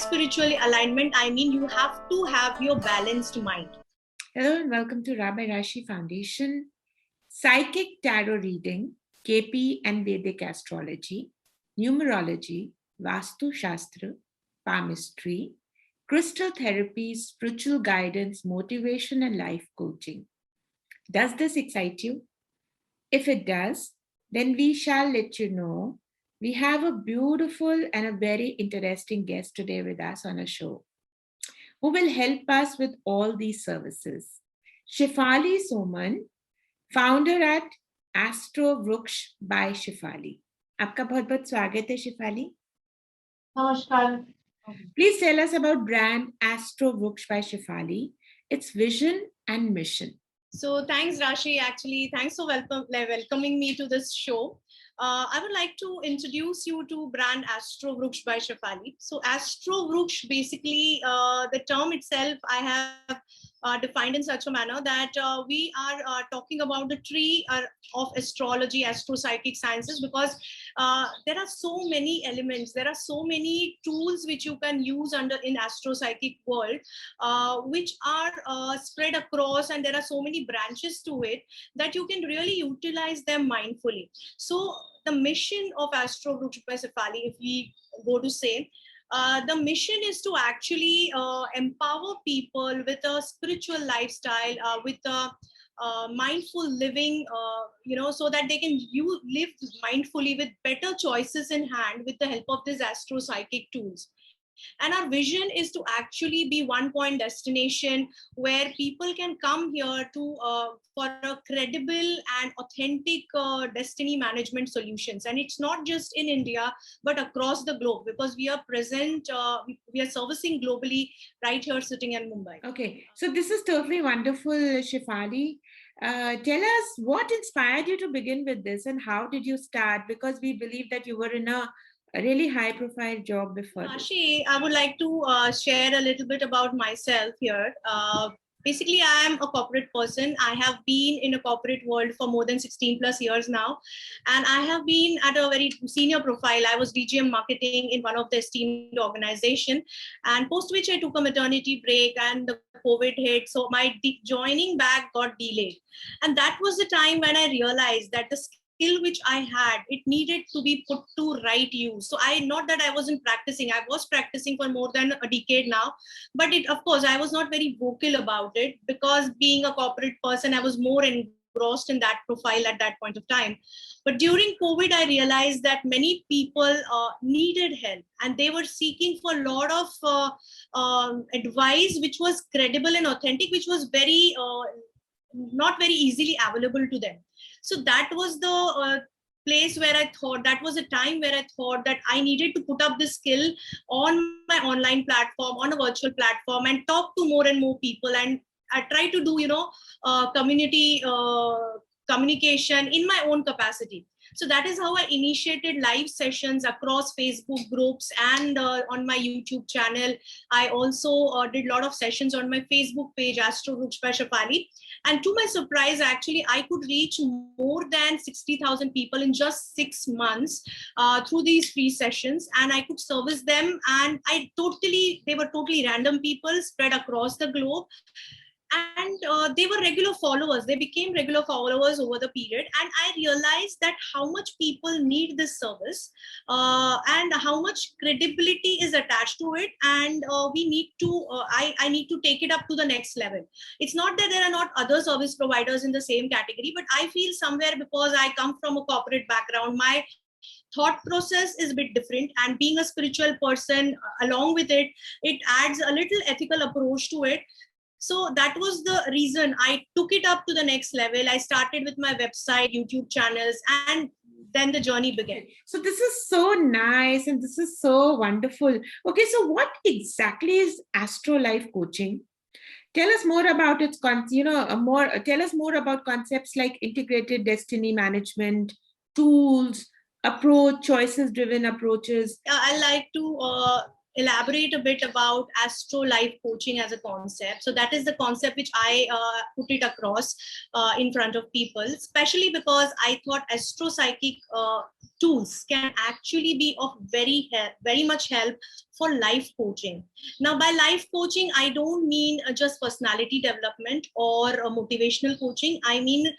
spiritual alignment, I mean you have to have your balanced mind. Hello and welcome to Rabbi Rashi Foundation, Psychic Tarot Reading, KP and Vedic Astrology, Numerology, Vastu Shastra, Palmistry, Crystal Therapy, Spiritual Guidance, Motivation and Life Coaching. Does this excite you? If it does, then we shall let you know. We have a beautiful and a very interesting guest today with us on a show who will help us with all these services. Shefali Soman, founder at Astro Vruksh by Shefali. आपका बहुत बहुत स्वागत है Shefali. Namaskar. Please tell us about brand Astro Vruksh by Shefali, its vision and mission. So thanks, Rashi. Actually, thanks for welcoming me to this show. I would like to introduce you to brand Astro Vruksh by Shefali. So Astro Vruksh, basically, the term itself, I have defined in such a manner that we are talking about the tree of astrology, astropsychic sciences, because there are so many elements, there are so many tools which you can use in astropsychic world, which are spread across, and there are so many branches to it that you can really utilize them mindfully. So the mission of Astro Vruksh by Shefali, if we go to say, the mission is to actually empower people with a spiritual lifestyle, with a mindful living, so that they can live mindfully with better choices in hand with the help of these astropsychic tools. And our vision is to actually be one point destination where people can come here to for a credible and authentic destiny management solutions. And it's not just in India, but across the globe, because we are present, we are servicing globally right here sitting in Mumbai. Okay, so this is totally wonderful, Shefali. Tell us what inspired you to begin with this and how did you start? Because we believe that you were in a really high profile job before. Rashi, I would like to share a little bit about myself here. Basically, I am a corporate person. I have been in a corporate world for more than 16 plus years now. And I have been at a very senior profile. I was DGM marketing in one of the esteemed organization. And post which I took a maternity break and the COVID hit. So my joining back got delayed. And that was the time when I realized that the skill which I had, it needed to be put to right use. So not that I wasn't practicing, I was practicing for more than a decade now, but of course, I was not very vocal about it, because being a corporate person, I was more engrossed in that profile at that point of time. But during COVID, I realized that many people needed help, and they were seeking for a lot of advice, which was credible and authentic, which was very not very easily available to them. So that was the place where I thought, that was a time where I thought that I needed to put up this skill on my online platform, on a virtual platform, and talk to more and more people. And I try to do, community communication in my own capacity. So that is how I initiated live sessions across Facebook groups and on my YouTube channel. I also did a lot of sessions on my Facebook page, Astro Vruksh by Shefali. And to my surprise, actually, I could reach more than 60,000 people in just 6 months through these free sessions. And I could service them. And they were totally random people spread across the globe. And they were regular followers. They became regular followers over the period. And I realized that how much people need this service and how much credibility is attached to it. And we need to, I need to take it up to the next level. It's not that there are not other service providers in the same category, but I feel somewhere, because I come from a corporate background, my thought process is a bit different, and being a spiritual person along with it, it adds a little ethical approach to it. So that was the reason I took it up to the next level. I started with my website, YouTube channels, and then the journey began. So this is so nice and this is so wonderful. Okay, so what exactly is Astro Life Coaching? Tell us more about its tell us more about concepts like integrated destiny management, tools, approach, choices driven approaches. I like to elaborate a bit about Astro Life Coaching as a concept. So that is the concept which I put it across in front of people, especially because I thought Astro Psychic tools can actually be of very much help for life coaching. Now, by life coaching, I don't mean just personality development or motivational coaching. I mean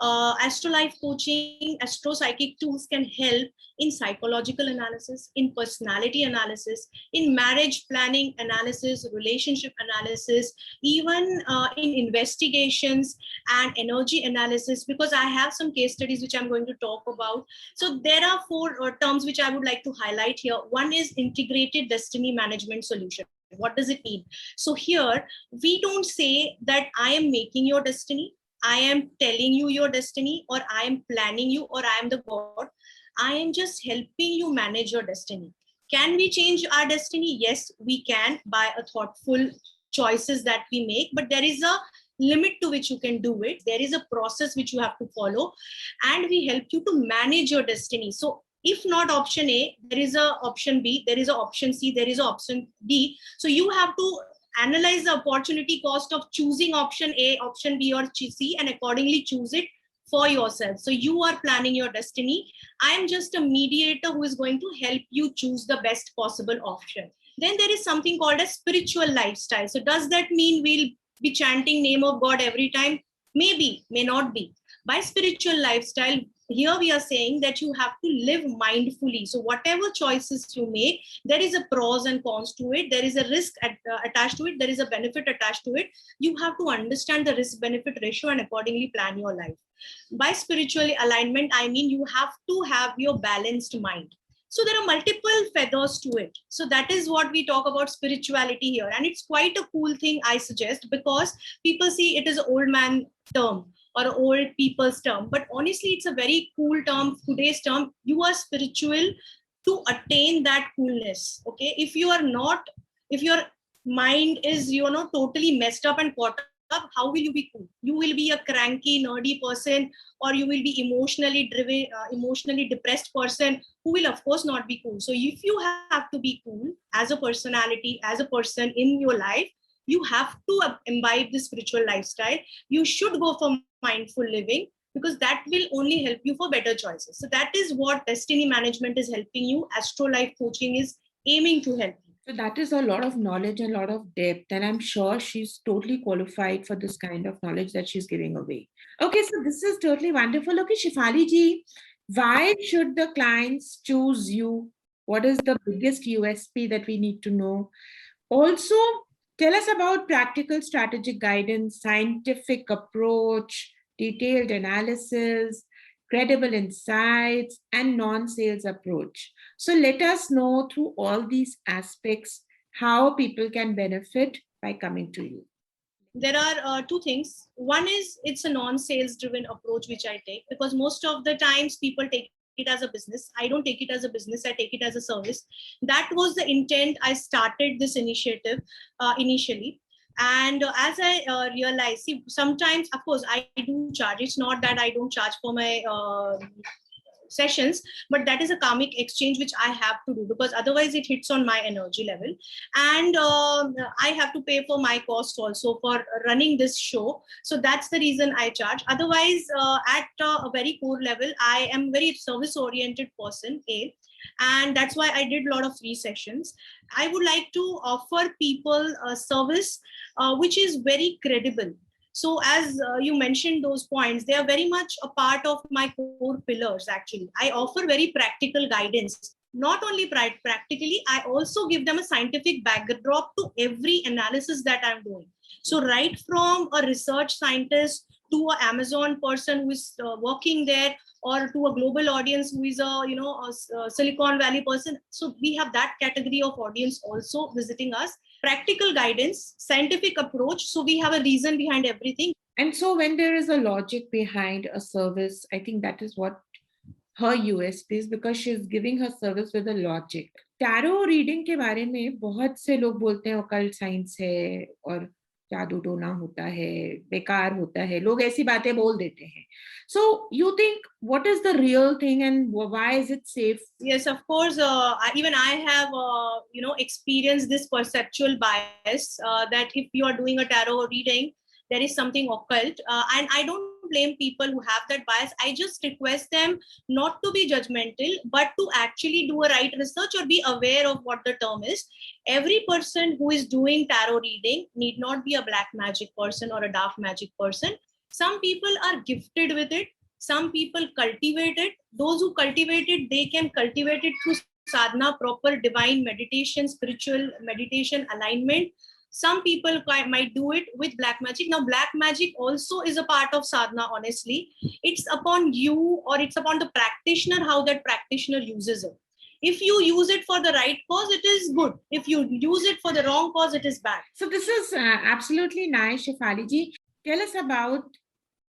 Astro Life Coaching, Astro Psychic tools can help in psychological analysis, in personality analysis, in marriage planning analysis, relationship analysis, even in investigations and energy analysis, because I have some case studies which I'm going to talk about. So there are four terms which I would like to highlight here. One is integrated destiny management solution. What does it mean? So here, we don't say that I am making your destiny, I am telling you your destiny, or I am planning you, or I am the God. I am just helping you manage your destiny. Can we change our destiny? Yes, we can by a thoughtful choices that we make, but there is a limit to which you can do it. There is a process which you have to follow, and we help you to manage your destiny. So if not option A, there is a option B, there is a option C, there is a option D. So you have to analyze the opportunity cost of choosing option A, option B, or C, and accordingly choose it for yourself. So you are planning your destiny. I am just a mediator who is going to help you choose the best possible option. Then there is something called a spiritual lifestyle. So does that mean we'll be chanting name of God every time? Maybe, may not be. By spiritual lifestyle, here we are saying that you have to live mindfully. So whatever choices you make, there is a pros and cons to it. There is a risk attached to it. There is a benefit attached to it. You have to understand the risk benefit ratio and accordingly plan your life. By spiritual alignment, I mean you have to have your balanced mind. So there are multiple feathers to it. So that is what we talk about spirituality here. And it's quite a cool thing, I suggest, because people see it as an old man term or old people's term. But honestly, it's a very cool term, today's term. You are spiritual to attain that coolness. Okay. If you are not, if your mind is, totally messed up and caught up, how will you be cool? You will be a cranky, nerdy person, or you will be emotionally driven, emotionally depressed person who will of course not be cool. So if you have to be cool as a personality, as a person in your life, you have to imbibe the spiritual lifestyle. You should go for mindful living, because that will only help you for better choices. So that is what destiny management is helping you. Astro Life Coaching is aiming to help you. So that is a lot of knowledge and a lot of depth. And I'm sure she's totally qualified for this kind of knowledge that she's giving away. Okay, so this is totally wonderful. Okay, Shefali ji, why should the clients choose you? What is the biggest USP that we need to know? Also, tell us about practical strategic guidance, scientific approach, detailed analysis, credible insights, and non-sales approach. So let us know through all these aspects how people can benefit by coming to you. There are two things. One is it's a non-sales driven approach which I take, because most of the times people take it as a business. I don't take it as a business, I take it as a service. That was the intent. I started this initiative initially. And as I realized, see, sometimes, of course, I do charge. It's not that I don't charge for my sessions, but that is a karmic exchange which I have to do, because otherwise it hits on my energy level. And I have to pay for my cost also for running this show. So that's the reason I charge. Otherwise, at a very core level, I am very service oriented person, and that's why I did a lot of free sessions. I would like to offer people a service which is very credible. So as you mentioned those points, they are very much a part of my core pillars. Actually, I offer very practical guidance. Not only practically, I also give them a scientific backdrop to every analysis that I'm doing. So right from a research scientist to an Amazon person who is working there, or to a global audience who is a Silicon Valley person. So we have that category of audience also visiting us. Practical guidance, scientific approach. So we have a reason behind everything. And so when there is a logic behind a service, I think that is what her USP is, because she is giving her service with a logic. Tarot reading के बारे में बहुत से लोग बोलते हैं occult science है और जादू टोना होता है, बेकार होता है, लोग ऐसी बातें बोल देते हैं. So you think what is the real thing and why is it safe? Yes, of course. Even I have, experienced this perceptual bias that if you are doing a tarot reading, there is something occult. And I don't blame people who have that bias. I just request them not to be judgmental, but to actually do a right research or be aware of what the term is. Every person who is doing tarot reading need not be a black magic person or a dark magic person. Some people are gifted with it. Some people cultivate it. Those who cultivate it, they can cultivate it through sadhana, proper divine meditation, spiritual meditation, alignment. Some people might do it with black magic. Now, black magic also is a part of sadhana, honestly. It's upon you, or it's upon the practitioner, how that practitioner uses it. If you use it for the right cause, it is good. If you use it for the wrong cause, it is bad. So this is absolutely nice, Shefali ji. Tell us about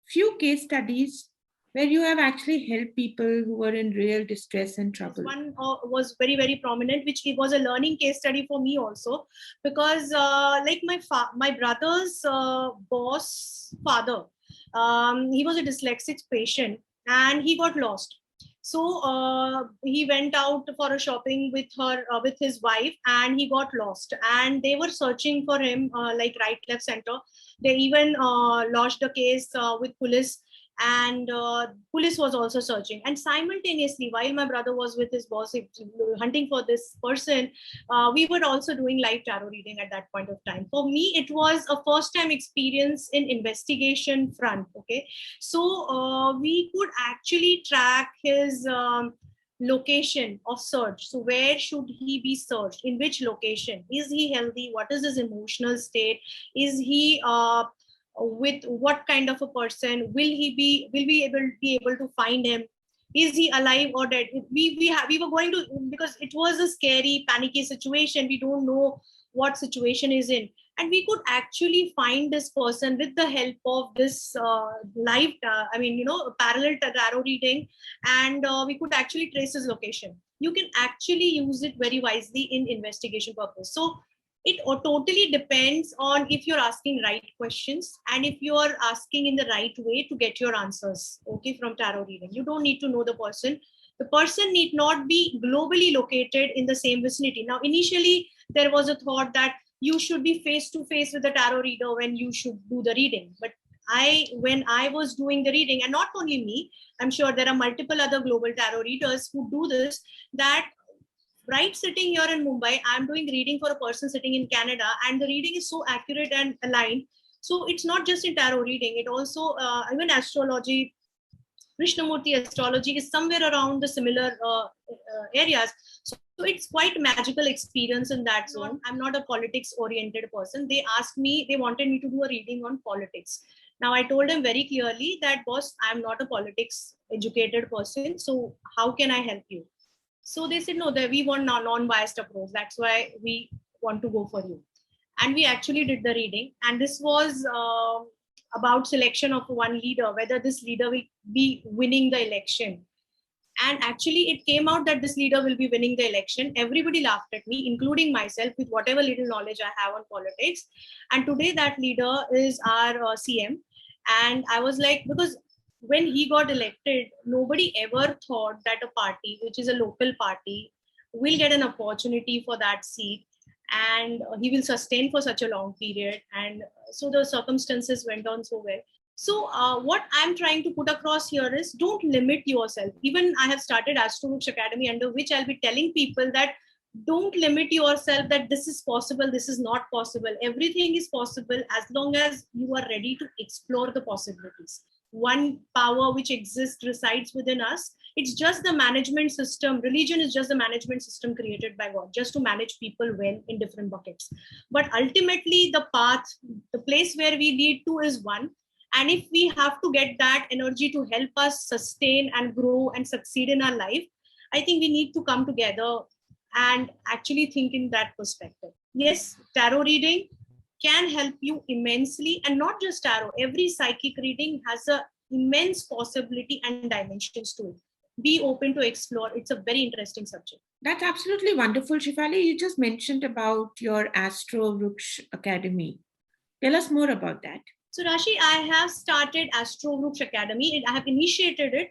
few case studies where you have actually helped people who were in real distress and trouble. One was very, very prominent, which was a learning case study for me also, because like my brother's boss father, he was a dyslexic patient and he got lost. So he went out for a shopping with his wife, and he got lost. And they were searching for him, like right, left, center. They even lodged a case with police, and police was also searching. And simultaneously, while my brother was with his boss hunting for this person, we were also doing live tarot reading at that point of time. For me, it was a first time experience in investigation front. Okay, so we could actually track his location of search. So where should he be searched, in which location, is he healthy, what is his emotional state, is he with what kind of a person, will we be able to find him, is he alive or dead. We were going to, because it was a scary, panicky situation, we don't know what situation is in, and we could actually find this person with the help of this live parallel tarot reading, and we could actually trace his location. You can actually use it very wisely in investigation purpose. So it totally depends on if you're asking right questions and if you are asking in the right way to get your answers, okay, from tarot reading. You don't need to know the person. The person need not be globally located in the same vicinity. Now, initially, there was a thought that you should be face to face with the tarot reader when you should do the reading. But when I was doing the reading, and not only me, I'm sure there are multiple other global tarot readers who do this, that right sitting here in Mumbai, I'm doing reading for a person sitting in Canada, and the reading is so accurate and aligned. So it's not just in tarot reading, it also, even astrology, Krishnamurti astrology is somewhere around the similar areas. So it's quite magical experience in that zone. I'm not a politics oriented person. They wanted me to do a reading on politics. Now I told them very clearly that, boss, I'm not a politics educated person. So how can I help you? So they said, no, we want non-biased approach. That's why we want to go for you. And we actually did the reading. And this was about selection of one leader, whether this leader will be winning the election. And actually, it came out that this leader will be winning the election. Everybody laughed at me, including myself, with whatever little knowledge I have on politics. And today, that leader is our CM. And I was like, because when he got elected, nobody ever thought that a party, which is a local party, will get an opportunity for that seat, and he will sustain for such a long period. And so the circumstances went on so well. So what I'm trying to put across here is, don't limit yourself. Even I have started Astrolux Academy, under which I'll be telling people that don't limit yourself, that this is possible, this is not possible. Everything is possible as long as you are ready to explore the possibilities. One power which exists resides within us. It's just the management system. Religion is just the management system created by God, just to manage people well in different buckets. But ultimately, the path, the place where we lead to is one. And if we have to get that energy to help us sustain and grow and succeed in our life, I think we need to come together and actually think in that perspective. Yes, tarot reading can help you immensely, and not just tarot. Every psychic reading has an immense possibility and dimensions to it. Be open to explore. It's a very interesting subject. That's absolutely wonderful, Shefali. You just mentioned about your Astrolux Academy. Tell us more about that. So Rashi, I have started Astro Groups Academy. I have initiated it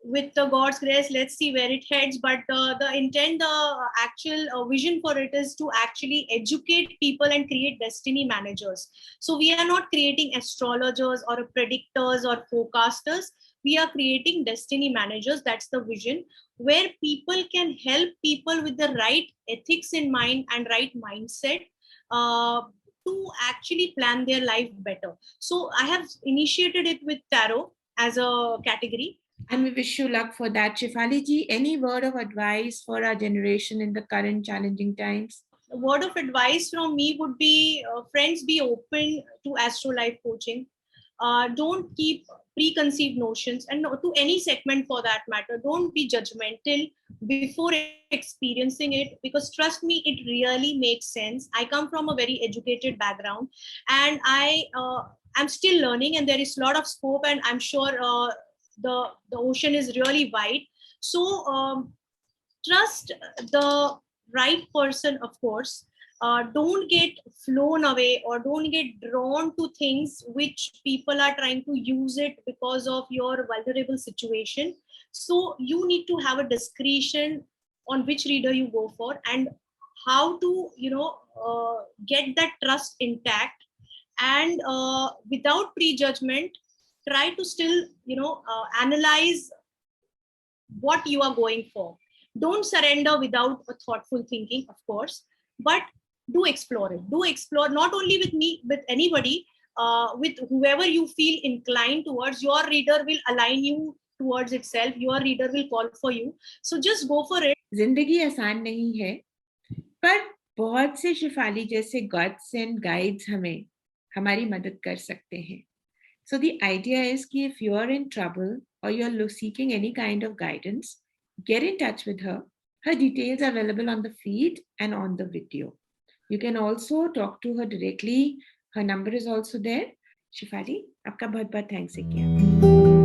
with the God's grace. Let's see where it heads. But the intent, the actual vision for it is to actually educate people and create destiny managers. So we are not creating astrologers or predictors or forecasters. We are creating destiny managers. That's the vision, where people can help people with the right ethics in mind and right mindset. To actually plan their life better. So I have initiated it with tarot as a category. And we wish you luck for that. Shefali ji, any word of advice for our generation in the current challenging times? A word of advice from me would be, friends, be open to astro life coaching. Don't keep preconceived notions, and to any segment for that matter. Don't be judgmental before experiencing it, because trust me, it really makes sense. I come from a very educated background, and I'm still learning, and there is a lot of scope, and I'm sure the ocean is really wide. So trust the right person, of course. Don't get flown away or don't get drawn to things which people are trying to use it because of your vulnerable situation. So you need to have a discretion on which reader you go for, and how to get that trust intact, and without prejudgment, try to still analyze what you are going for. Don't surrender without a thoughtful thinking, of course, but do explore it. Do explore, not only with me, with anybody, with whoever you feel inclined towards. Your reader will align you towards itself. Your reader will call for you. So just go for it. जिंदगी आसान नहीं है, पर बहुत से शिफाली जैसे gods and guides हमें हमारी मदद कर सकते हैं. So the idea is कि if you are in trouble or you are seeking any kind of guidance, get in touch with her. Her details are available on the feed and on the video. You can also talk to her directly. Her number is also there. Shefali, आपका बहुत बहुत thanks again.